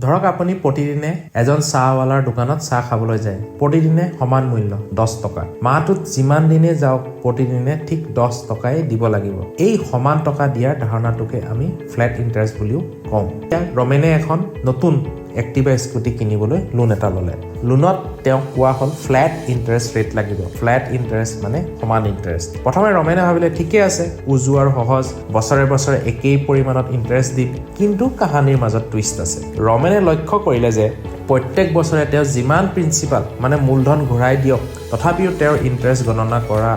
ধৰক আপুনি প্ৰতিদিনে এজন চাহৱালাৰ দোকানত চাহ খাবলৈ যায় প্ৰতিদিনে সমান মূল্য 10 টকা মাহটোত যিমান দিনে যাওক প্ৰতিদিনে ঠিক 10 টকাই দিব লাগিব এই সমান টকা দিয়াৰ ধাৰণাটোকে আমি ফ্ল্যাট ইন্টাৰেষ্ট বুলিও কওঁ ৰমেনে এখন নতুন Activa স্কুটি কিনিবলৈ লোন এটা ললে লোনত তেওঁ কোৱা হল ফ্ল্যাট ইন্টাৰেষ্ট ৰেট লাগিব ফ্ল্যাট ইন্টাৰেষ্ট মানে সমান ইন্টাৰেষ্ট প্ৰথমে ৰমেনে ভাবিলে ঠিকে আছে উজু আৰু সহজ বছৰে বছৰে একেই পৰিমাণত ইন্টাৰেষ্ট দিম কিন্তু কাহানিৰ মাজত টুইষ্ট আছে ৰমেনে লক্ষ্য কৰিলে যে প্ৰত্যেক বছৰে তেওঁ যিমান প্ৰিন্সিপাল মানে মূলধন ঘূৰাই দিয়ক তথাপিও তেওঁৰ ইন্টাৰেষ্ট গণনা কৰা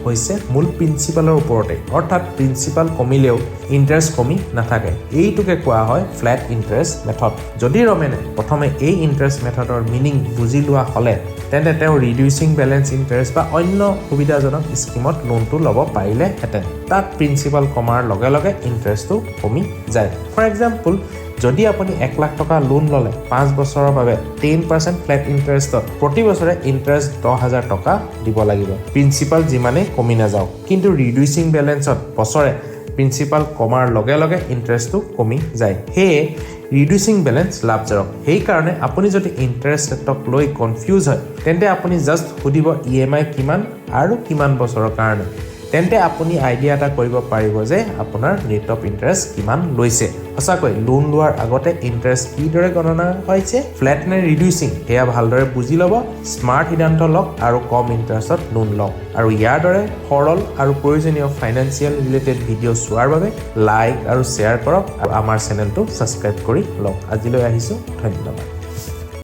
হৈছে মূল প্ৰিন্সিপালৰ ওপৰতে অৰ্থাৎ প্ৰিন্সিপাল কমিলেও ইন্টাৰেষ্ট কমি নাথাকে এইটোকে কোৱা হয় ফ্ল্যাট ইন্টাৰেষ্ট মেথড যদি ৰমেনে প্ৰথমে এই ইন্টাৰেষ্ট মেথডৰ মিনিং বুজি লোৱা হলে তেন্তে তেওঁ ৰিডিউসিং ব্যালেন্স ইন্টাৰেষ্ট বা অন্য সুবিধাজনক স্কিমত লোনটো ল'ব পাৰিলে হেতেন তাত প্ৰিন্সিপাল কমাৰ লগে লগে ইন্টাৰেষ্টটো কমি যায় ফৰ এক্সাম্পল যদি আপুনি 1 লাখ টকা লোন ললে 5 বছৰৰ বাবে 10% ফ্ল্যাট ইন্টাৰেষ্টত প্ৰতি বছৰে ইন্টাৰেষ্ট 10000 টকা দিব লাগিব প্ৰিন্সিপাল যিমানে কমি না যাওক কিন্তু ৰিডিউসিং ব্যালেন্সত বছৰে প্ৰিন্সিপাল কমাৰ লগে লগে ইন্টাৰেষ্টটো কমি যায় হে ৰিডিউসিং ব্যালেন্স লাভজনক সেই কাৰণে আপুনি যদি ইন্টাৰেষ্ট ৰেটক লৈ কনফিউজ হয় তেন্তে আপুনি জাস্ট সুধিব ইএমআই কিমান আৰু কিমান বছৰৰ কাৰণে তেন্তে আপুনি আইডিয়া এটা কৰিব পাৰিব যে আপোনাৰ ৰেট অফ ইন্টাৰেষ্ট কিমান লৈছে সঁচাকৈ লোন লোৱাৰ আগতে ইন্টাৰেষ্ট কিদৰে গণনা হৈছে ফ্ল্যাট নে ৰিডিউসিং হেয়া ভালদৰে বুজি ল'ব স্মাৰ্ট সিদ্ধান্ত লওক আৰু কম ইন্টাৰেষ্টত লোন লওক আৰু ইয়াৰ দৰে সৰল আৰু প্ৰয়োজনীয় ফাইনান্সিয়েল ৰিলেটেড ভিডিঅ' চোৱাৰ বাবে লাইক আৰু শ্বেয়াৰ কৰক আৰু আমাৰ চেনেলটো সাবস্ক্ৰাইব কৰি লওক আজিলৈ আহিছো ধন্যবাদ